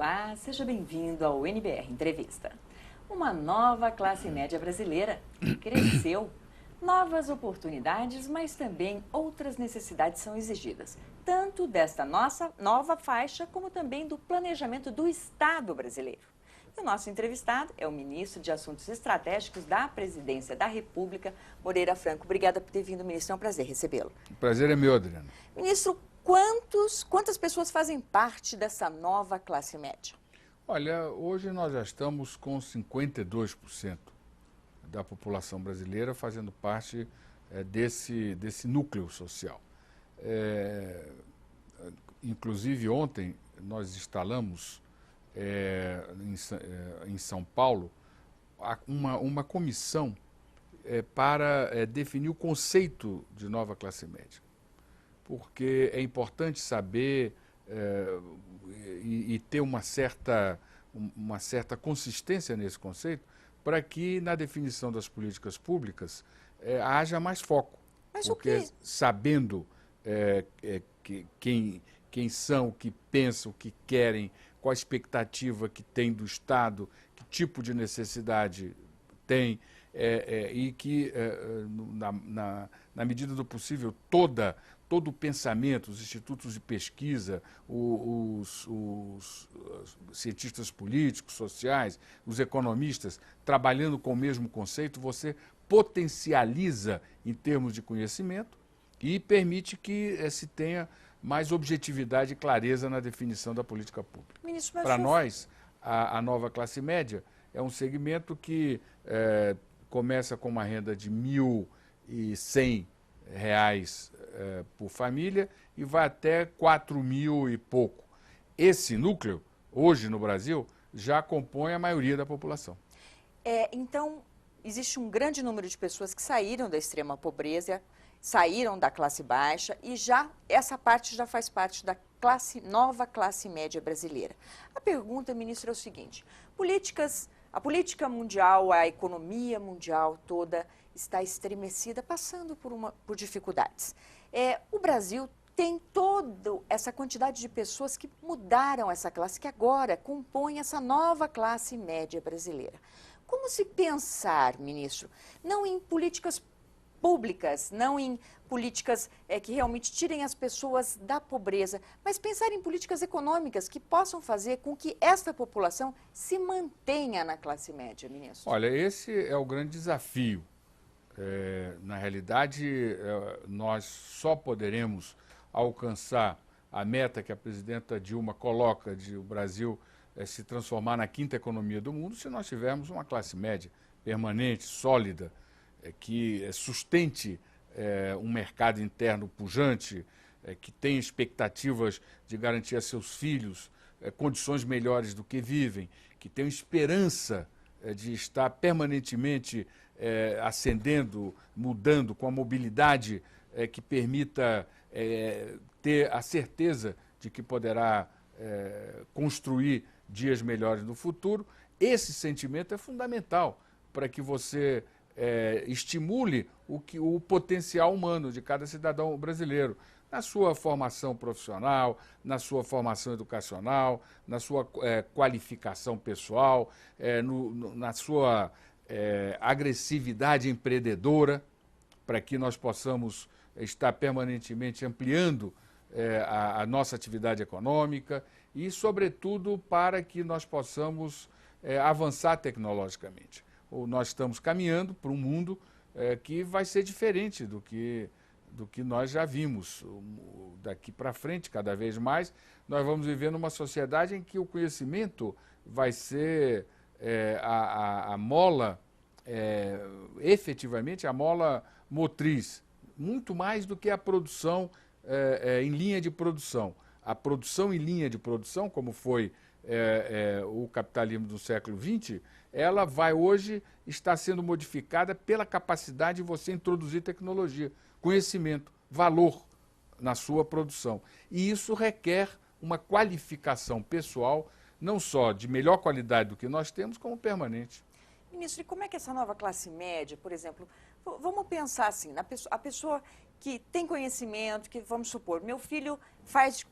Olá, seja bem-vindo ao NBR Entrevista. Uma nova classe média brasileira cresceu. Novas oportunidades, mas também outras necessidades são exigidas, tanto desta nossa nova faixa, como também do planejamento do Estado brasileiro. E o nosso entrevistado é o ministro de Assuntos Estratégicos da Presidência da República, Moreira Franco. Obrigada por ter vindo, ministro, é um prazer recebê-lo. O prazer é meu, Adriana. Ministro, quantas pessoas fazem parte dessa nova classe média? Olha, hoje nós já estamos com 52% da população brasileira fazendo parte desse núcleo social. Inclusive, ontem nós instalamos em São Paulo uma comissão para definir o conceito de nova classe média. Porque é importante saber e ter uma certa consistência nesse conceito para que na definição das políticas públicas haja mais foco. Mas porque o que... sabendo quem são, o que pensam, o que querem, qual a expectativa que tem do Estado, que tipo de necessidade tem, e que, na medida do possível, todo o pensamento, os institutos de pesquisa, os cientistas políticos, sociais, os economistas, trabalhando com o mesmo conceito, você potencializa em termos de conhecimento e permite que se tenha mais objetividade e clareza na definição da política pública. Para nós, a nova classe média é um segmento que começa com uma renda de R$ 1.100 por família e vai até 4.000 e pouco. Esse núcleo, hoje no Brasil, já compõe a maioria da população. Então, existe um grande número de pessoas que saíram da extrema pobreza, saíram da classe baixa e essa parte já faz parte da nova classe média brasileira. A pergunta, ministro, é o seguinte: a política mundial, a economia mundial toda está estremecida, passando por dificuldades. O Brasil tem toda essa quantidade de pessoas que mudaram essa classe, que agora compõem essa nova classe média brasileira. Como se pensar, ministro, não em políticas públicas, não em políticas que realmente tirem as pessoas da pobreza, mas pensar em políticas econômicas que possam fazer com que esta população se mantenha na classe média, ministro? Olha, esse é o grande desafio. Na realidade, nós só poderemos alcançar a meta que a presidenta Dilma coloca de o Brasil se transformar na quinta economia do mundo se nós tivermos uma classe média permanente, sólida, que sustente um mercado interno pujante, que tenha expectativas de garantir a seus filhos condições melhores do que vivem, que tenha esperança de estar permanentemente ascendendo, mudando, com a mobilidade que permita ter a certeza de que poderá construir dias melhores no futuro. Esse sentimento é fundamental para que você estimule o potencial humano de cada cidadão brasileiro, na sua formação profissional, na sua formação educacional, na sua qualificação pessoal, na sua agressividade empreendedora, para que nós possamos estar permanentemente ampliando a nossa atividade econômica e, sobretudo, para que nós possamos avançar tecnologicamente. Nós estamos caminhando para um mundo que vai ser diferente do que nós já vimos. Daqui para frente, cada vez mais, nós vamos viver numa sociedade em que o conhecimento vai ser a mola, efetivamente, a mola motriz, muito mais do que a produção em linha de produção. A produção em linha de produção, como foi o capitalismo do século XX, ela vai hoje estar sendo modificada pela capacidade de você introduzir tecnologia, conhecimento, valor na sua produção. E isso requer uma qualificação pessoal, não só de melhor qualidade do que nós temos, como permanente. Ministro, e como é que essa nova classe média, por exemplo, vamos pensar assim, a pessoa que tem conhecimento, que, vamos supor, meu filho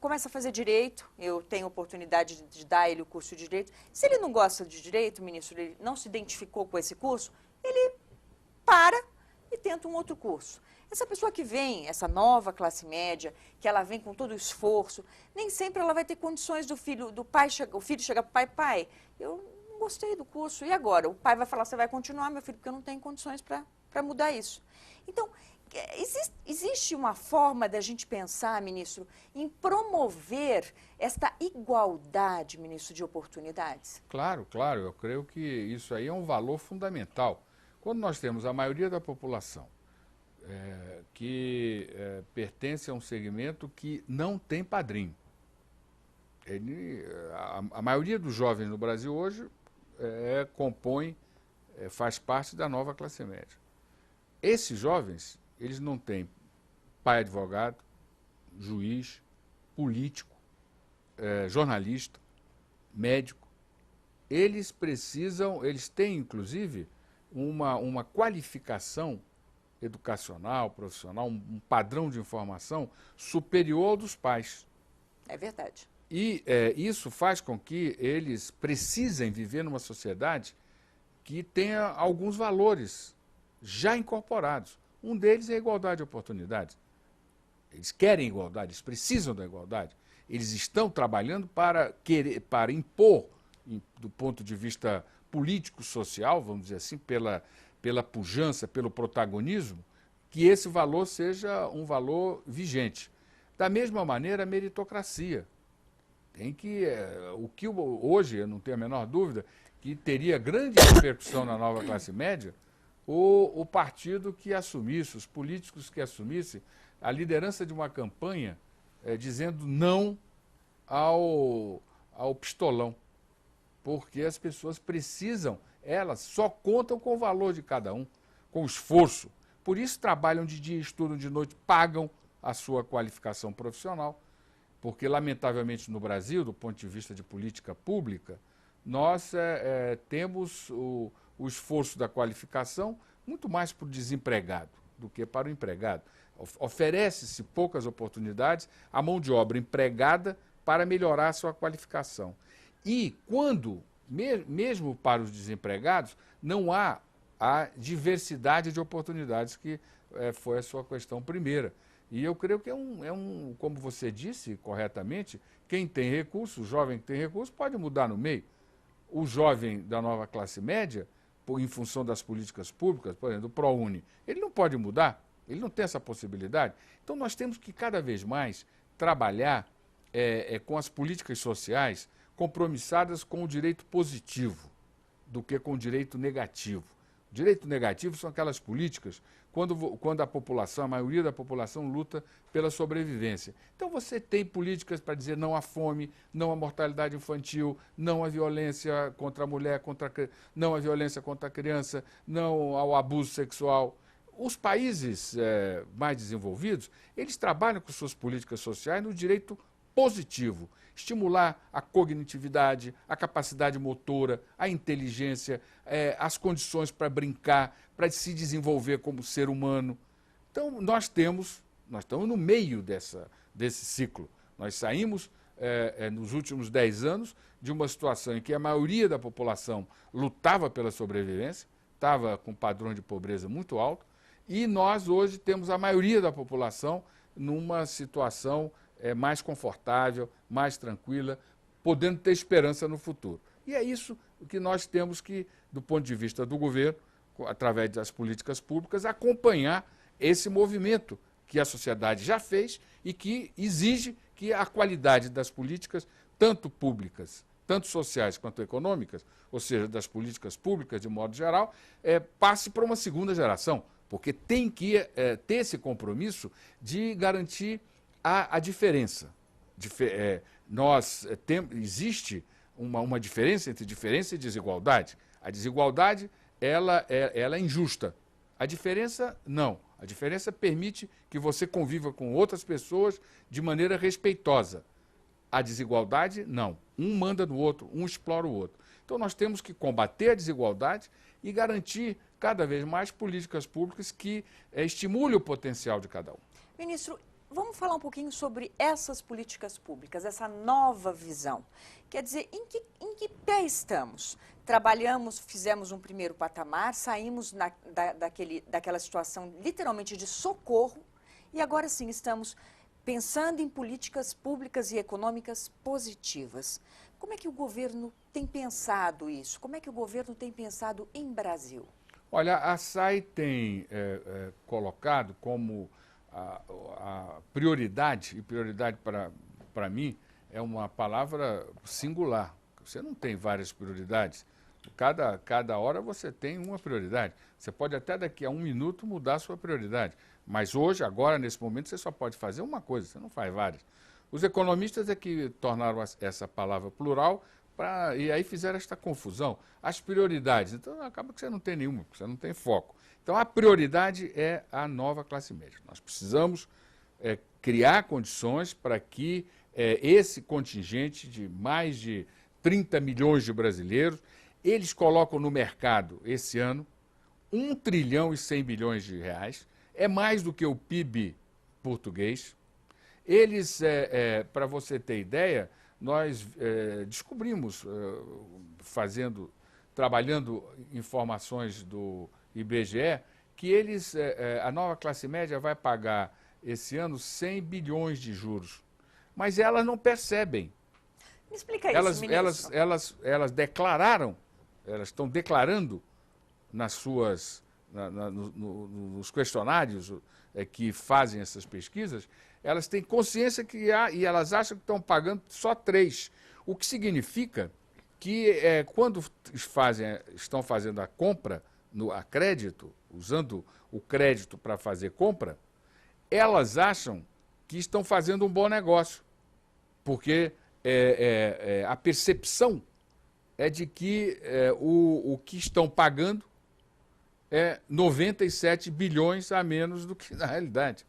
começa a fazer direito, eu tenho oportunidade de dar a ele o curso de direito. Se ele não gosta de direito, ministro, ele não se identificou com esse curso, ele para e tenta um outro curso. Essa pessoa que vem, essa nova classe média, que ela vem com todo o esforço, nem sempre ela vai ter condições o filho chega para o pai, eu não gostei do curso, e agora? O pai vai falar, você vai continuar, meu filho, porque eu não tenho condições para mudar isso. Então, existe uma forma da gente pensar, ministro, em promover esta igualdade, ministro, de oportunidades? Claro, claro, eu creio que isso aí é um valor fundamental. Quando nós temos a maioria da população que pertence a um segmento que não tem padrinho, a maioria dos jovens no Brasil hoje faz parte da nova classe média. Esses jovens, eles não têm pai advogado, juiz, político, jornalista, médico. Eles têm inclusive uma qualificação educacional, profissional, um padrão de informação superior ao dos pais. É verdade. E isso faz com que eles precisem viver numa sociedade que tenha alguns valores já incorporados. Um deles é a igualdade de oportunidades. Eles querem igualdade, eles precisam da igualdade. Eles estão trabalhando para impor, do ponto de vista político-social, vamos dizer assim, pela pujança, pelo protagonismo, que esse valor seja um valor vigente. Da mesma maneira, a meritocracia. O que hoje, eu não tenho a menor dúvida, que teria grande repercussão na nova classe média, o partido que assumisse, os políticos que assumissem a liderança de uma campanha dizendo não ao pistolão. Porque as pessoas precisam, elas só contam com o valor de cada um, com o esforço. Por isso trabalham de dia, estudam de noite, pagam a sua qualificação profissional. Porque, lamentavelmente, no Brasil, do ponto de vista de política pública, nós temos o esforço da qualificação muito mais para o desempregado do que para o empregado. Oferece-se poucas oportunidades à mão de obra empregada para melhorar a sua qualificação. E quando, mesmo para os desempregados, não há a diversidade de oportunidades que foi a sua questão primeira. E eu creio que como você disse corretamente, quem tem recurso, o jovem que tem recurso, pode mudar no meio. O jovem da nova classe média, em função das políticas públicas, por exemplo, do ProUni, ele não pode mudar, ele não tem essa possibilidade. Então nós temos que cada vez mais trabalhar com as políticas sociais compromissadas com o direito positivo do que com o direito negativo. O direito negativo são aquelas políticas quando a população, a maioria da população luta pela sobrevivência. Então você tem políticas para dizer não à fome, não à mortalidade infantil, não à violência contra a mulher, não à violência contra a criança, não ao abuso sexual. Os países mais desenvolvidos, eles trabalham com suas políticas sociais no direito positivo, estimular a cognitividade, a capacidade motora, a inteligência, as condições para brincar, para se desenvolver como ser humano. Então, nós estamos no meio desse ciclo. Nós saímos, nos últimos 10 anos, de uma situação em que a maioria da população lutava pela sobrevivência, estava com um padrão de pobreza muito alto, e nós hoje temos a maioria da população numa situação mais confortável, mais tranquila, podendo ter esperança no futuro. E é isso que nós temos que, do ponto de vista do governo, através das políticas públicas, acompanhar esse movimento que a sociedade já fez e que exige que a qualidade das políticas, tanto públicas, tanto sociais quanto econômicas, ou seja, das políticas públicas de modo geral, passe para uma segunda geração, porque tem que ter esse compromisso de garantir a diferença. Existe uma diferença entre diferença e desigualdade. A desigualdade ela é injusta. A diferença, não. A diferença permite que você conviva com outras pessoas de maneira respeitosa. A desigualdade, não. Um manda no outro, um explora o outro. Então nós temos que combater a desigualdade e garantir cada vez mais políticas públicas que estimulem o potencial de cada um. Ministro, vamos falar um pouquinho sobre essas políticas públicas, essa nova visão. Quer dizer, em que pé estamos? Trabalhamos, fizemos um primeiro patamar, saímos daquela situação literalmente de socorro e agora sim estamos pensando em políticas públicas e econômicas positivas. Como é que o governo tem pensado isso? Como é que o governo tem pensado em Brasil? Olha, a SAI tem colocado como a prioridade, e prioridade para mim é uma palavra singular. Você não tem várias prioridades. Cada hora você tem uma prioridade. Você pode até daqui a um minuto mudar a sua prioridade. Mas hoje, agora, nesse momento, você só pode fazer uma coisa, você não faz várias. Os economistas é que tornaram essa palavra plural e aí fizeram esta confusão. As prioridades. Então, acaba que você não tem nenhuma, você não tem foco. Então, a prioridade é a nova classe média. Nós precisamos criar condições para que esse contingente de mais de 30 milhões de brasileiros, eles colocam no mercado, esse ano, 1 trilhão e 100 bilhões de reais. É mais do que o PIB português. Eles, para você ter ideia, nós descobrimos, trabalhando informações do IBGE, que a nova classe média vai pagar esse ano 100 bilhões de juros. Mas elas não percebem. Me explica isso, ministro. Elas declararam, elas estão declarando nas suas, nos questionários que fazem essas pesquisas, elas têm consciência e elas acham que estão pagando só 3. O que significa que quando estão fazendo a compra a crédito, usando o crédito para fazer compra, elas acham que estão fazendo um bom negócio, porque a percepção é de que o que estão pagando é 97 bilhões a menos do que na realidade.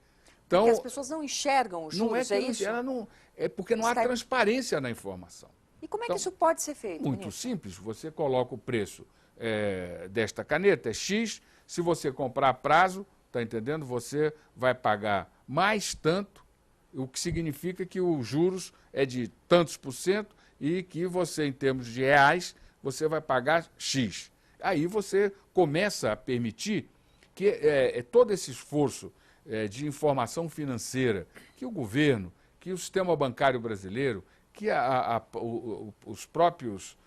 Então, porque as pessoas não enxergam os juros, é isso? É porque não há transparência na informação. E como é que isso pode ser feito, Muito ministro? simples, você coloca o preço desta caneta, é X, se você comprar a prazo, está entendendo? Você vai pagar mais tanto, o que significa que os juros é de tantos por cento e que você, em termos de reais, você vai pagar X. Aí você começa a permitir que todo esse esforço de informação financeira que o governo, que o sistema bancário brasileiro, que os próprios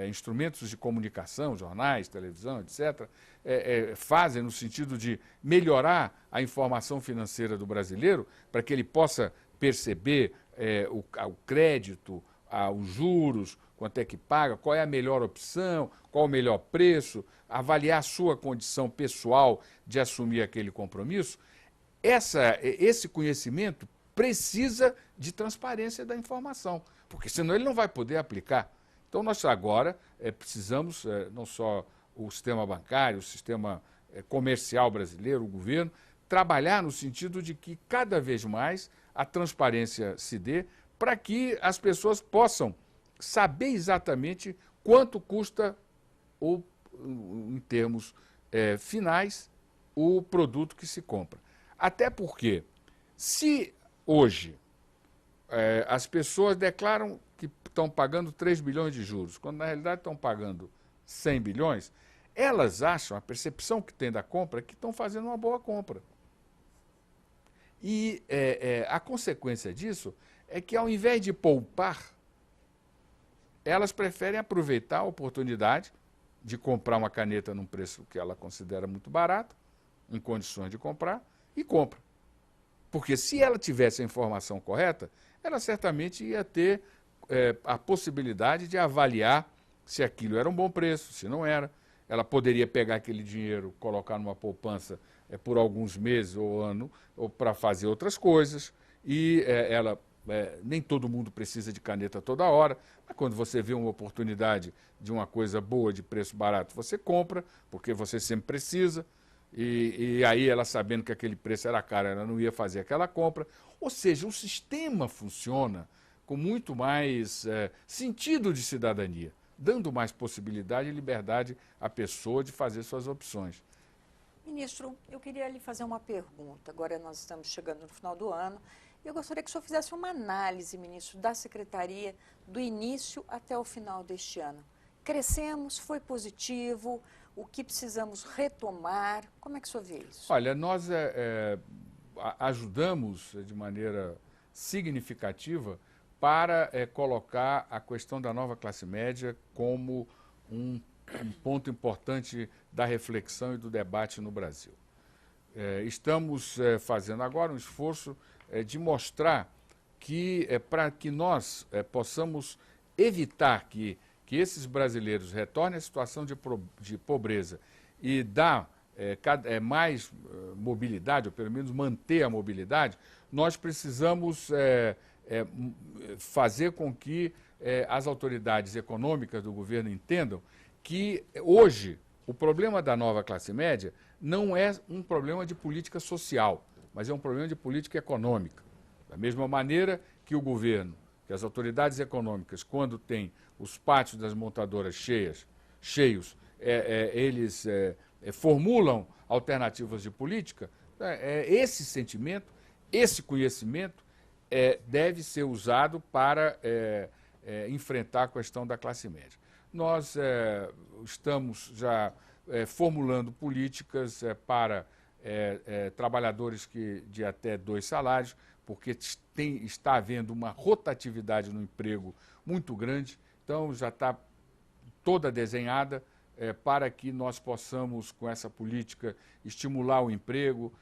instrumentos de comunicação, jornais, televisão, etc., fazem no sentido de melhorar a informação financeira do brasileiro para que ele possa perceber o crédito, os juros, quanto é que paga, qual é a melhor opção, qual o melhor preço, avaliar a sua condição pessoal de assumir aquele compromisso. Esse conhecimento precisa de transparência da informação, porque senão ele não vai poder aplicar. Então, nós agora precisamos, não só o sistema bancário, o sistema comercial brasileiro, o governo, trabalhar no sentido de que cada vez mais a transparência se dê para que as pessoas possam saber exatamente quanto custa, em termos finais, o produto que se compra. Até porque, se hoje as pessoas declaram que estão pagando 3 bilhões de juros, quando na realidade estão pagando 100 bilhões, elas acham, a percepção que tem da compra, que estão fazendo uma boa compra. E a consequência disso é que, ao invés de poupar, elas preferem aproveitar a oportunidade de comprar uma caneta num preço que ela considera muito barato, em condições de comprar, e compra. Porque se ela tivesse a informação correta, ela certamente ia ter a possibilidade de avaliar se aquilo era um bom preço, se não era. Ela poderia pegar aquele dinheiro, colocar numa poupança por alguns meses ou ano, ou para fazer outras coisas, e nem todo mundo precisa de caneta toda hora, mas quando você vê uma oportunidade de uma coisa boa, de preço barato, você compra, porque você sempre precisa, e aí ela, sabendo que aquele preço era caro, ela não ia fazer aquela compra. Ou seja, o sistema funciona com muito mais sentido de cidadania, dando mais possibilidade e liberdade à pessoa de fazer suas opções. Ministro, eu queria lhe fazer uma pergunta. Agora nós estamos chegando no final do ano. Eu gostaria que o senhor fizesse uma análise, ministro, da Secretaria do início até o final deste ano. Crescemos, foi positivo, o que precisamos retomar? Como é que o senhor vê isso? Olha, nós ajudamos de maneira significativa para colocar a questão da nova classe média como um ponto importante da reflexão e do debate no Brasil. Estamos fazendo agora um esforço de mostrar que, para que nós possamos evitar que esses brasileiros retornem à situação de pobreza e dar mais mobilidade, ou pelo menos manter a mobilidade, nós precisamos fazer com que as autoridades econômicas do governo entendam que hoje o problema da nova classe média não é um problema de política social, mas é um problema de política econômica. Da mesma maneira que o governo, que as autoridades econômicas, quando têm os pátios das montadoras cheios, eles formulam alternativas de política, esse sentimento, esse conhecimento deve ser usado para enfrentar a questão da classe média. Nós estamos já formulando políticas para trabalhadores de até 2 salários, porque está havendo uma rotatividade no emprego muito grande, então já está toda desenhada para que nós possamos, com essa política, estimular o emprego,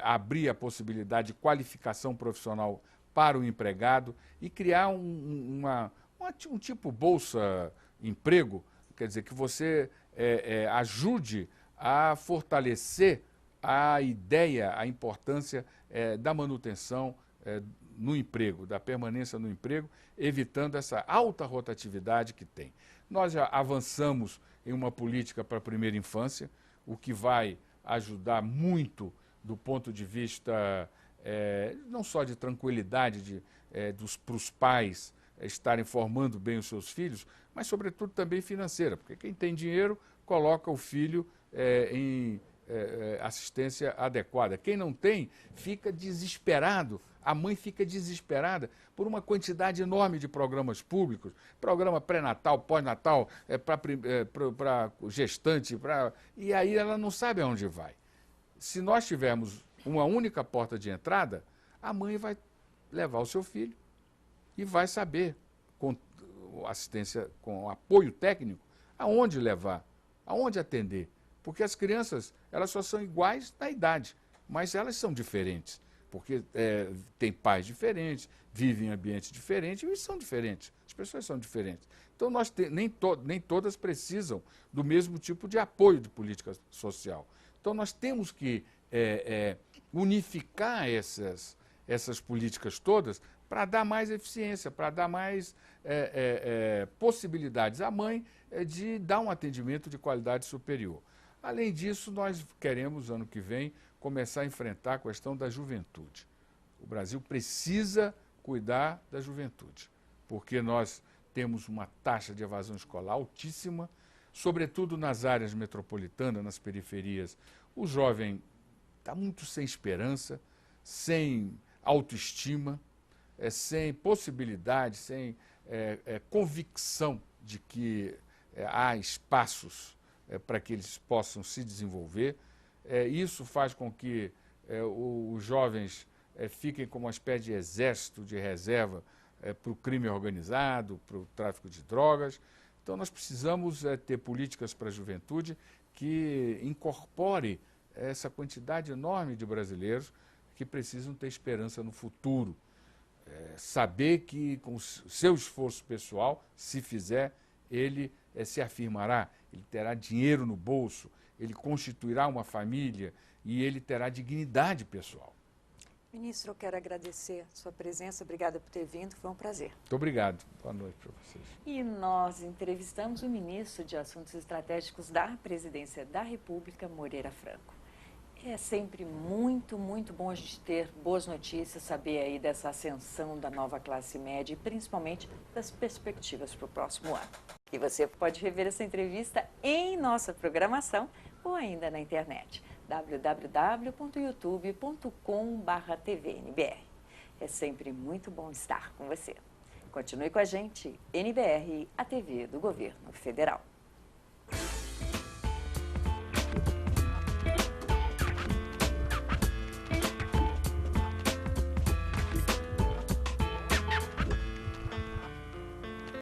abrir a possibilidade de qualificação profissional para o empregado e criar um tipo bolsa-emprego, quer dizer, que você ajude a fortalecer a ideia, a importância da manutenção no emprego, da permanência no emprego, evitando essa alta rotatividade que tem. Nós já avançamos em uma política para a primeira infância, o que vai ajudar muito do ponto de vista não só de tranquilidade para os pais estarem formando bem os seus filhos, mas sobretudo também financeira, porque quem tem dinheiro coloca o filho em assistência adequada. Quem não tem fica desesperado, a mãe fica desesperada por uma quantidade enorme de programas públicos, programa pré-natal, pós-natal, para gestante, e aí ela não sabe aonde vai. Se nós tivermos uma única porta de entrada, a mãe vai levar o seu filho e vai saber, com assistência, com apoio técnico, aonde levar, aonde atender. Porque as crianças, elas só são iguais na idade, mas elas são diferentes, porque têm pais diferentes, vivem em ambientes diferentes e são diferentes, as pessoas são diferentes. Então, nem todas precisam do mesmo tipo de apoio de política social. Então, nós temos que unificar essas políticas todas para dar mais eficiência, para dar mais possibilidades à mãe de dar um atendimento de qualidade superior. Além disso, nós queremos, ano que vem, começar a enfrentar a questão da juventude. O Brasil precisa cuidar da juventude, porque nós temos uma taxa de evasão escolar altíssima, sobretudo nas áreas metropolitanas, nas periferias. O jovem está muito sem esperança, sem autoestima, sem possibilidade, sem convicção de que há espaços para que eles possam se desenvolver. Isso faz com que os jovens fiquem como uma espécie de exército de reserva para o crime organizado, para o tráfico de drogas. Então, nós precisamos ter políticas para a juventude que incorpore essa quantidade enorme de brasileiros que precisam ter esperança no futuro. Saber que, com o seu esforço pessoal, se fizer, ele se afirmará, ele terá dinheiro no bolso, ele constituirá uma família e ele terá dignidade pessoal. Ministro, eu quero agradecer a sua presença, obrigada por ter vindo, foi um prazer. Muito obrigado, boa noite para vocês. E nós entrevistamos o ministro de Assuntos Estratégicos da Presidência da República, Moreira Franco. É sempre muito, muito bom a gente ter boas notícias, saber aí dessa ascensão da nova classe média e principalmente das perspectivas para o próximo ano. E você pode rever essa entrevista em nossa programação ou ainda na internet. www.youtube.com/tvnbr. É sempre muito bom estar com você. Continue com a gente, NBR, a TV do Governo Federal.